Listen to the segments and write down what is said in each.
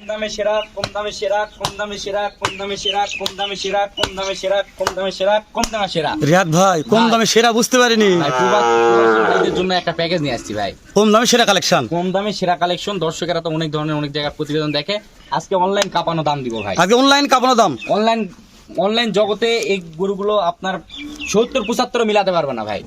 দামে সেরা, কম দামে সেরা, কম দামে সেরা, কম দামে সেরা, কম দামে সেরা, কম দামে সেরা, কম দামে সেরা, কম দামে সেরা। রিয়াদ ভাই কম দামে সেরা বুঝতে পারিনি। ভাই প্রবাসীদের জন্য একটা প্যাকেজ নিয়ে আসছি ভাই। কম দামে সেরা কালেকশন, কম দামে সেরা কালেকশন। দর্শকেরা তো অনেক ধরনের অনেক জায়গায় প্রতিবেদন দেখে, আজকে অনলাইন কাঁপানো দাম দিব ভাই। আজকে অনলাইন কাপানো দাম। অনলাইন জগতে এই গরুগুলো আপনার 70-75 মিলাতে পারবে না ভাই।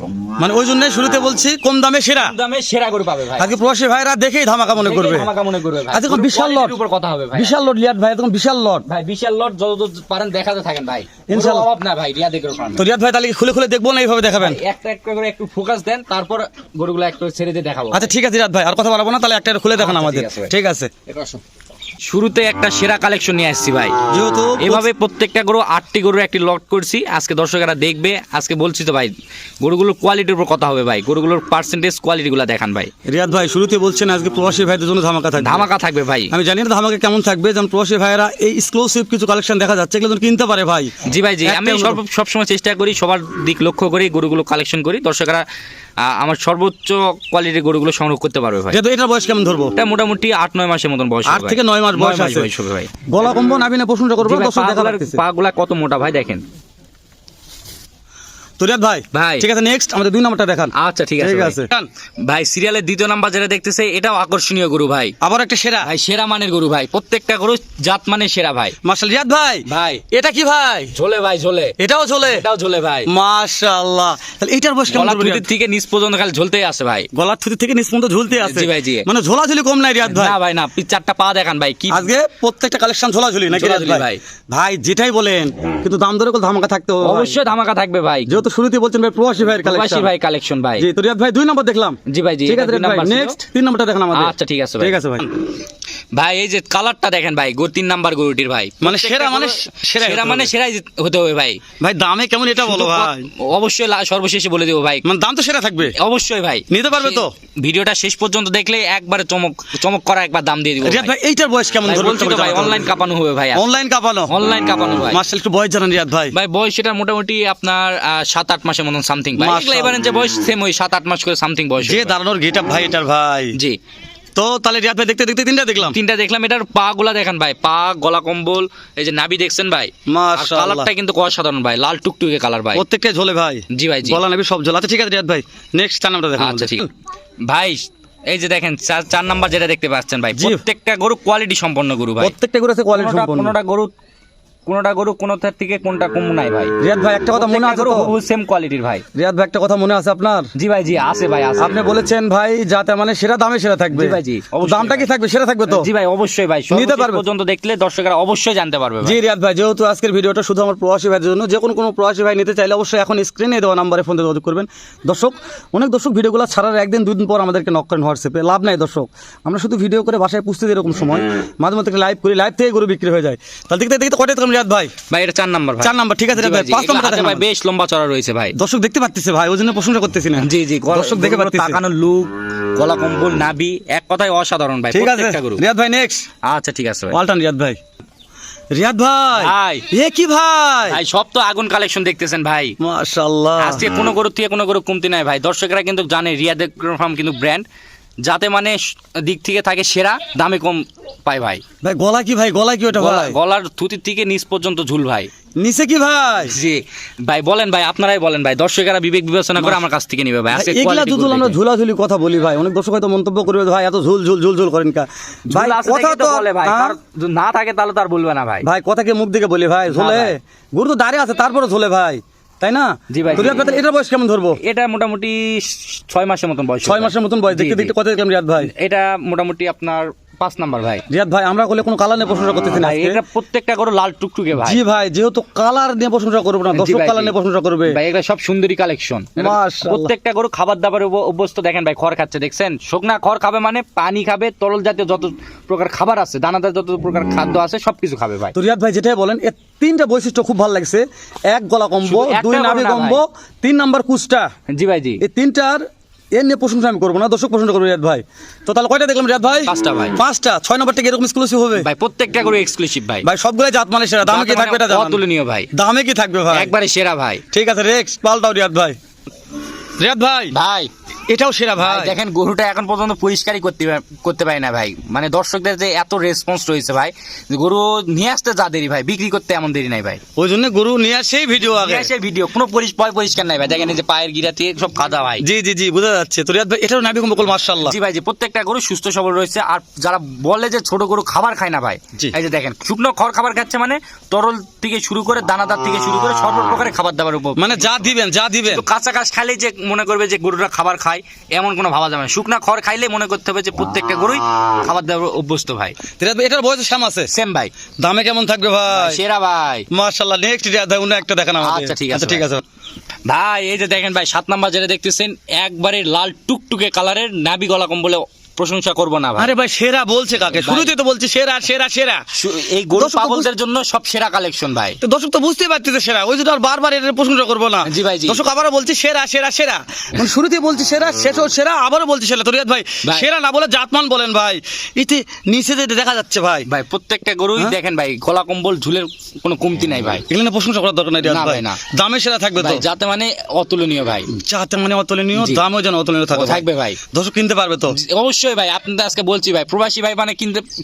মানে ওই জন্য শুরুতে বলছি কম দামে সেরা। কম দামে সেরা গরু পাবে ভাই। আজকে প্রবাসী ভাইরা দেখেই ধামাকা মনে করবে। ধামাকা মনে করবে ভাই। আজকে বিশাল লট উপর কথা হবে ভাই। বিশাল লট রিয়াদ ভাই, একদম বিশাল লট ভাই, বিশাল লট যতদূর পারেন দেখাতে থাকেন ভাই। ইনশাআল্লাহ। অভাব না ভাই রিয়াদ এগ্রো ফার্মে। তো রিয়াদ ভাই তাহলে খুলে খুলে দেখবো না এইভাবে দেখাবেন? একটা একটা করে একটু ফোকাস দেন, তারপর গরুগুলো একটু ছেড়ে দিয়ে দেখাবো। আচ্ছা ঠিক আছে রিয়াদ ভাই, আর কথা বলবো না, তাহলে একটা খুলে দেখান আচ্ছা, আমাদের। ঠিক আছে ভাই। ঠিক আছে। শুরুতে একটা সেরা কালেকশন নিয়ে আসছি ভাই। যেহেতু এভাবে প্রত্যেকটা গরু 8টি গরুর একটি লট করছি, আজকে দর্শকেরা দেখবে। আজকে বলছি তো ভাই, গরুগুলোর কোয়ালিটির উপর কথা হবে ভাই। গরুগুলোর পার্সেন্টেজ কোয়ালিটিগুলো দেখান ভাই। রিয়াদ ভাই শুরুতে বলছেন আজকে প্রবাসী ভাইদের জন্য ধামাকা থাকবে। ধামাকা থাকবে ভাই। আমি জানি না ধামাকা কেমন থাকবে, যেমন প্রবাসী ভাইরা এই এক্সক্লুসিভ কিছু কালেকশন দেখা যাচ্ছে, এগুলো যেন কিনতে পারে ভাই। জি ভাই, জি আমি সবসময় চেষ্টা করি, সবার দিক লক্ষ্য করি গরুগুলো কালেকশন করি। দর্শকরা আমার সর্বোচ্চ কোয়ালিটির গরুগুলো সংগ্রহ করতে পারবে ভাই। যেহেতু এটার বয়স কেমন ধরবো? এটা মোটামুটি 8-9 মাসের মতন বয়স। 8 থেকে 9 মাস বয়স আছে ভাই। গলা কম্বো নাবিনে প্রশংসা করবো, দর্শক দেখা লাগতেছে। পাগুলা কত মোটা ভাই দেখেন। তো রিয়াদ ভাই ভাই ঠিক আছে, নেক্সট আমাদের 2 নাম্বারটা দেখান। আচ্ছা ঠিক আছে ভাই। সিরিয়ালের 2য় নাম্বার যেটা দেখতেছে, এটাও আকর্ষণীয় গরু ভাই। আবার একটা সেরা ভাই, সেরা মানের গরু ভাই। প্রত্যেকটা গরু জাত মানে সেরা ভাই। মাশাআল্লাহ। রিয়াদ ভাই ভাই এটা কি ভাই? ঝোলে ভাই, ঝোলে। এটাও ঝোলে? এটাও ঝোলে ভাই। মাশাআল্লাহ। তাহলে এটার বয়স কেমন গলার ধরবে? থুতি থেকে নিচ পর্যন্ত খালি ঝুলতেই আছে ভাই। গলার থুতি থেকে নিচ পর্যন্ত ঝুলতে আছে। জি ভাই, জি। মানে ঝোলাঝুলি কম নাই রিয়াদ ভাই? না ভাই না, 4টা পা দেখান ভাই। কি আজকে প্রত্যেকটা কালেকশন ঝোলাঝুলি নাকি রিয়াদ ঝোলাঝুলি ভাই? ভাই। ভাই যেটাই বলেন, কিন্তু দাম দরে করে ধামাকা থাকতে হবে। অবশ্যই ধামাকা থাকবে ভাই। যেহেতু শুরুতে বলছেন ভাই প্রবাসী ভাইয়ের প্রবাসী কালেকশন। ভাই কালেকশন ভাই। জি তো রিয়াদ ভাই 2 নাম্বার দেখলাম। জি ভাই, জি। ঠিক আছে রিয়াদ ভাই, নেক্সট 3 নাম্বারটা দেখান আমাদের। আচ্ছা ঠিক আছে ভাই। ঠিক আছে ভাই। ভাই এই যে কালারটা দেখেন ভাই, 3 নাম্বার গরুটির ভাই। মানে সেরা মানে সেরা সেরা মানে সেরাই হতে হবে ভাই। ভাই দামে কেমন এটা বলো ভাই? অবশ্যই সর্বশেষে বলে দেবো ভাই। মানে দাম তো সেরা থাকবে অবশ্যই ভাই। নিতে পারবে তো? ভিডিওটা শেষ পর্যন্ত দেখলে একবারে চমক করা একবার দাম দিয়ে দিব রিয়াদ ভাই এইটার বয়স কেমন ধরবে? বলছি তো ভাই, অনলাইন কাঁপানো হবে ভাই। অনলাইন কাঁপানো? অনলাইন কাঁপানো ভাই। মাশাআল্লাহ। একটু বয়স জানান রিয়াদ ভাই। ভাই বয়স সেটা মোটামুটি আপনার 7-8 মাসের মতন সামথিং ভাই। মাশাআল্লাহ। এবারে যে বয়স সেম ওই 7-8 মাস করে সামথিং বয়স। যে দাঁড়ানোর গেটআপ ভাই এটার ভাই। জি। তো তাহলে রিয়াদ ভাই দেখতে দেখতে 3টা দেখলাম। 3টা দেখলাম। এটার পা গুলা দেখেন ভাই, পা, গলা কম্বল, এই যে নাভি দেখছেন ভাই। মাশাআল্লাহ। কালারটা কিন্তু অসাধারণ ভাই, লাল টুকটুকে কালার ভাই। প্রত্যেকটা ঝোলে ভাই। জি ভাই, জি। গলা নাবি সব ঝোল। আচ্ছা ঠিক আছে রিয়াদ ভাই, নেক্সট 4 নাম্বারটা দেখান। আচ্ছা ঠিক ভাই। এই যে দেখেন 4 নাম্বার যেটা দেখতে পাচ্ছেন ভাই, জি। প্রত্যেকটা গরু কোয়ালিটি সম্পন্ন গরু ভাই। প্রত্যেকটা গরু আছে কোয়ালিটি সম্পন্ন। কোনটা গরু কোনটার থেকে কোনটা কম নাই ভাই। রিয়াদ ভাই একটা কথা মনে আছে তো? সেম কোয়ালিটির ভাই। রিয়াদ ভাই একটা কথা মনে আছে আপনার? জি ভাই, জি আছে ভাই, আছে। আপনি বলেছেন ভাই যাতে মানে সেরা দামে সেরা থাকবে। জি ভাই, জি। দামটা কি থাকবে? সেরা থাকবে তো? জি ভাই অবশ্যই ভাই। নিতে পারবে পর্যন্ত দেখলে দর্শকরা অবশ্যই জানতে পারবে ভাই। জি রিয়াদ ভাই, যেহেতু আজকের ভিডিওটা শুধু আমার প্রবাসী ভাইদের জন্য, যে কোনো প্রবাসী ভাই নিতে চাইলে অবশ্যই এখন স্ক্রিনে দেওয়া নাম্বারে ফোন দিয়ে যোগাযোগ করবেন। দর্শক অনেক দর্শক ভিডিওগুলো ছাড়ার 1 দিন 2 দিন পর আমাদেরকে নক করেন হোয়াটসঅ্যাপে, লাভ নাই দর্শক। আমরা শুধু ভিডিও করে বাসায় পুষতে দিই এরকম সময়, মাঝে মধ্যে লাইভ করি, লাইভ থেকে গরু বিক্রি হয়ে যায়। তাহলে দেখতে দেখতে কয়টা দেখলাম রিয়াদ ভাই? ভাই এটা 4 নাম্বার ভাই। 4 নাম্বার। ঠিক আছে রিয়াদ ভাই, 5 নাম্বারটা দেখেন ভাই। বেশ লম্বা চড়া রয়েছে ভাই। দর্শক দেখতে পাচ্ছেছে ভাই, ওই জন্য প্রশংসা করতেছি না। জি জি, দর্শক দেখে পাচ্ছেছে। তাকানোর লুক, গলা কম্বল, নাভি, এক কথায় অসাধারণ ভাই। ঠিক আছে রিয়াদ ভাই, নেক্সট। আচ্ছা ঠিক আছে ভাই। ওয়ালটন রিয়াদ ভাই। রিয়াদ ভাই ভাই এ কি ভাই? ভাই সব তো আগুন কালেকশন দেখতেছেন ভাই। মাশাআল্লাহ। আজকে কোনো গরু থেকে কোনো গরু কমতি নাই ভাই। দর্শকরা কিন্তু জানে রিয়াদ এগ্রো ফার্ম কিন্তু ব্র্যান্ড, যাতে মানে দিক থেকে থাকে সেরা, দামে কম পায় ভাই। ভাই গলা কি ভাই? গলা কি ওটা ভাই? গলার থুতির থেকে নিচ পর্যন্ত ঝুল ভাই। নিচে কি ভাই? জি ভাই, বলেন ভাই, আপনারাই বলেন ভাই। দর্শকেরা বিবেক বিবেচনা করে আমার কাছ থেকে নিবে ভাই। আজকে এগুলা যদি আমরা ঝুলাঝুলি কথা বলি ভাই, অনেক দর্শক হয়তো মন্তব্য করবে ভাই এত ঝুল ঝুল ঝুল ঝুল করেন কা ভাই। কথা তো বলে ভাই, যদি না থাকে তাহলে তো আর বলবে না ভাই। ভাই কথাকে মুখ দিকে বলি ভাই, ঝুলে গরু তো দাঁড়িয়ে আছে তারপরে ঝুলে ভাই, তাই না? জি ভাই। এটার বয়স কেমন ধরবো? এটা মোটামুটি 6 মাসের মতন বয়স। 6 মাসের মতন বয়স। দেখতে দেখতে কত দেখলাম রিয়াদ ভাই? এটা মোটামুটি আপনার 5 নাম্বার ভাই। রিয়াদ ভাই আমরা বলে কোনো কালার নিয়ে প্রশংসা করতেছি না। এটা প্রত্যেকটা গরু লাল টুকটুকে ভাই। জি ভাই, যেহেতু কালার নিয়ে প্রশংসা করব না, দর্শক কালার নিয়ে প্রশংসা করবে ভাই। এগুলা সব সুন্দরী কালেকশন। মাশাআল্লাহ। প্রত্যেকটা গরু খাবার দাবারে অভ্যস্ত। দেখেন ভাই খড় খাচ্ছে, দেখছেন? শুকনা খড় খাবে মানে পানি খাবে, তরল জাতীয় যত প্রকার খাবার আছে, দানাদার যত প্রকার খাদ্য আছে সবকিছু খাবে ভাই। তো রিয়াদ ভাই যেটাই বলেন, এর 3টা বৈশিষ্ট্য খুব ভালো লাগছে। 1 গলা কম্বো, 2 নাভি কম্বো, 3 নাম্বার কুচটা। জি ভাই, জি। এই 3টার এর নিয়ে প্রশংসা আমি করবো না, দর্শক প্রশংসা করবো রিয়াদ ভাই। তো তাহলে কয়টা দেখলাম রিয়াদ ভাই? 5টা ভাই। 5টা। 6 নাম্বারটা কি এরকম এক্সক্লুসিভ হবে ভাই? প্রত্যেকটা গরু এক্সক্লুসিভ ভাই। ভাই সবগুলাই জাত মানে সেরা। দামে কি থাকবে এটা জানান? অতুলনীয় ভাই। দামে কি থাকবে ভাই? একবারে সেরা ভাই। ঠিক আছে নেক্সট পাল্টাও রিয়াদ ভাই। রিয়াদ ভাই ভাই এটাও সেরা ভাই ভাই। দেখেন গরুটা এখন পর্যন্ত পরিষ্কারই করতে পারি না ভাই, মানে দর্শকদের যে এত রেসপন্স রয়েছে ভাই, যে গরু নিয়ে আসতে যা দেরি ভাই, বিক্রি করতে এমন দেরি নাই ভাই। ওই জন্য গরু নিয়ে আসেই ভিডিও আগে। নিয়ে আসে ভিডিও কোনো পরিষ্কার নাই ভাই, দেখেন এই যে পায়ের গিরা থেকে সব কাদা ভাই। জি জি জি বোঝা যাচ্ছে। তো রিয়াদ ভাই এটাও নাভি কম্বল মাশাআল্লাহ। জি ভাই, জি প্রত্যেকটা গরু সুস্থ সবল রয়েছে। আর যারা বলে যে ছোট গরু খাবার খায় না ভাই, জি। এই যে দেখেন শুকনো খড় খাবার খাচ্ছে, মানে তরল থেকে শুরু করে দানাদার থেকে শুরু করে সর্ব প্রকারের খাবার দাবার উপর, মানে যা দিবেন যা দিবেন। তো কাঁচা ঘাস খাইলে যে মনে করবে যে গরুরা খাবার খায় এমন কোনো ভাবা যাবে না। শুকনা খড় খাইলে মনে করতে হবে যে প্রত্যেকটা গরুই খাবার দাবার অভ্যস্ত ভাই। রিয়াদ ভাই এটার বয়স শ্যাম আছে? সেম ভাই। দামে কেমন থাকবে ভাই? সেরা ভাই। মাশাআল্লাহ। নেক্সট রিয়াদ ভাই অন্য একটা দেখান আমাদের। আচ্ছা ঠিক আছে ঠিক আছে ভাই। এই যে দেখেন ভাই 7 নাম্বার যেটা দেখতেছেন, একবারে লাল টুকটুকে কালারের নাভি গলা কম্বলে প্রশংসা করব না ভাই। আরে ভাই সেরা বলছে কাকে? শুরুতেই তো বলছি সেরা সেরা সেরা। এই গরু দর্শক তো পাগলদের জন্য সব সেরা কালেকশন ভাই। তো দর্শক তো বুঝতেই পারতেছে সেরা, ওই জন্য আর বারবার এর প্রশংসা করবো না। জি ভাই, জি। দর্শক আবারও বলছি সেরা সেরা সেরা, মানে শুরুতেই বলছি সেরা, শেষও সেরা, আবারও বলছি সেরা। তো রিয়াদ ভাই ভাই। সেরা না বলে জাতমান বলেন ভাই। এতে নিচে যে দেখা যাচ্ছে ভাই, ভাই প্রত্যেকটা গরুই হ্যাঁ? দেখেন ভাই গলা কম্বল ঝুলের কোনো কমতি নাই ভাই। এগুলো প্রশংসা করার দরকার নাই রিয়াদ না ভাই। ভাই, না। দামে সেরা থাকবে তো ভাই যাতে মানে অতুলনীয় ভাই। যাতে মানে অতুলনীয়, জি। দামও যেন অতুলনীয় থাকবে ভাই। দর্শক কিনতে পারবে তো? অবশ্যই ভাই, আপনাদের আজকে বলছি ভাই, প্রবাসী ভাই মানে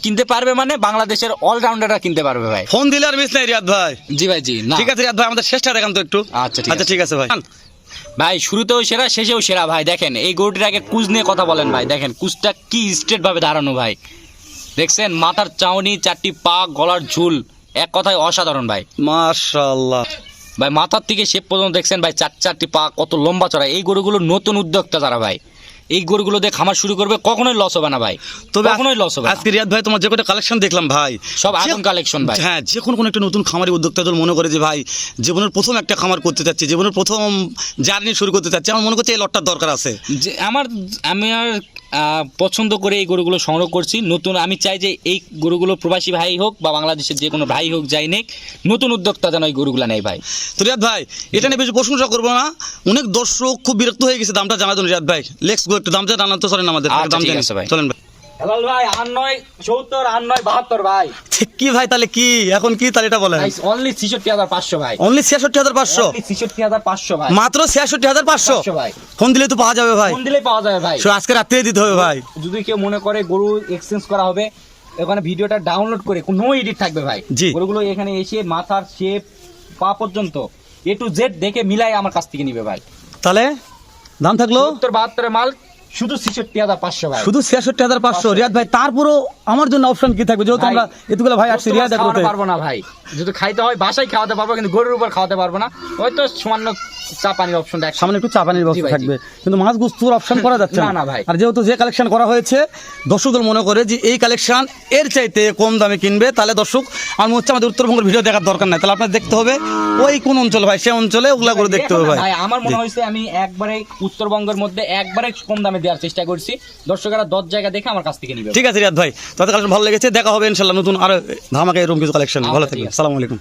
কিনতে পারবে, মানে বাংলাদেশের অলরাউন্ডাররা কিনতে পারবে ভাই। ফোন দিলে আর মিস নাই রিয়াদ ভাই। জি ভাই, জি না ঠিক আছে রিয়াদ ভাই আমাদের শেষটা দেখান তো একটু। আচ্ছা ঠিক আছে। ঠিক আছে ভাই। ভাই শুরুতেও সেরা শেষেও সেরা ভাই। দেখেন এই গরুটির আগে কুজ নিয়ে কথা বলেন ভাই। দেখেন কুজটা কি স্ট্রেট ভাবে দাঁড়ানো ভাই, দেখছেন মাথার চাউনি, 4টি পা, গলার ঝুল, এক কথায় অসাধারণ ভাই। মাশাআল্লাহ ভাই মাথার থেকে শেপ পর্যন্ত দেখছেন ভাই, 4টি পা কত লম্বা চড়া। এই গরুগুলো নতুন উদ্যোক্তা যারা ভাই এই গরুগুলো দিয়ে খামার শুরু করবে, কখনোই লস হবে না ভাই, তবে কখনোই লস হবে না। আজকে রিয়াদ ভাই তোমার যে কটা কালেকশন দেখলাম ভাই, সব আগুন কালেকশন ভাই। হ্যাঁ, যে কোনো একটা নতুন খামারি উদ্যোক্তা যদি মনে করে যে ভাই জীবনের প্রথম একটা খামার করতে চাচ্ছি, জীবনের প্রথম জার্নি শুরু করতে চাচ্ছি, আমার মনে করছে এই লটটার দরকার আছে। যে আমি আর পছন্দ করে এই গরুগুলো সংগ্রহ করছি নতুন। আমি চাই যে এই গরুগুলো প্রবাসী ভাই হোক বা বাংলাদেশের যে কোনো ভাই হোক যাই নেক, নতুন উদ্যোক্তা যেন এই গরুগুলো নেই ভাই। তো রিয়াদ ভাই এটা নিয়ে বেশি প্রশংসা করবো না, অনেক দর্শক খুব বিরক্ত হয়ে গেছে দামটা জানা জন্য। রিয়াদ ভাই লেটস গো, একটু দামটা জানান তো। চলেন আমাদের আচ্ছা, দাম ঠিক জানি আছে ভাই। চলেন ভাই। হেলাল ভাই 89 70 89 72 ভাই। ঠিক কি ভাই তাহলে কি এখন কি তাহলে এটা বলেন? অনলি 66500 ভাই। অনলি 66500? 66500 ভাই, মাত্র 66500 ভাই। ফোন দিলে তো পাওয়া যাবে ভাই। ফোন দিলেই পাওয়া যাবে ভাই। সো আজকে রাতে দিতে হবে ভাই। যদি কেউ মনে করে গরু এক্সচেঞ্জ করা হবে, ওখানে ভিডিওটা ডাউনলোড করে কোনো এডিট থাকবে ভাই। জি। গরুগুলো এখানে এসে মাথার শেপ পা পর্যন্ত A to Z দেখে মিলাই আমার কাছ থেকে নিবে ভাই। তাহলে দাম থাকলো 72 মাল শুধু 66500 ভাই। শুধু 66500। রিয়াদ ভাই তারপরও আমার জন্য অপশন কি থাকবে, যেহেতু ভাই, আমরা এতগুলো ভাই আসছি রিয়াদ খাওয়াতে করতে? পারবো না ভাই, যদি খাইতে হয় বাসায় খাওয়াতে পারবো, কিন্তু গরুর উপর খাওয়াতে পারবো না। হয়তো সামান্য চা পানির অপশনটা সামনে একটু চা পানির জি ব্যবস্থা ভাই, জি। থাকবে, কিন্তু মাছ গুস্তুর অপশন করা যাচ্ছে না, না ভাই। আর যেহেতু যে কালেকশন করা হয়েছে দর্শকদের মনে করে যে এই কালেকশন এর চাইতে কম দামে কিনবে, তাহলে দর্শক আমার মনে হচ্ছে আমাদের উত্তরবঙ্গের ভিডিও দেখার দরকার নাই, তাহলে আপনার দেখতে হবে ওই কোন অঞ্চল ভাই, সে অঞ্চলে ওগুলা করে দেখতে হবে ভাই। ভাই আমার মনে হয়েছে আমি একবারে উত্তরবঙ্গের মধ্যে একবারে কম দামে দেওয়ার চেষ্টা করছি, দর্শকেরা 10 জায়গা দেখে আমার কাছ থেকে নিবে। ঠিক আছে রিয়াদ ভাই, তাদের কালেকশন ভালো লেগেছে, দেখা হবে ইনশাল্লাহ নতুন আর ধামাকা এরকম কিছু কালেকশন। ভালো আচ্ছা, ঠিক থাকবেন, আছে। আসসালামু আলাইকুম।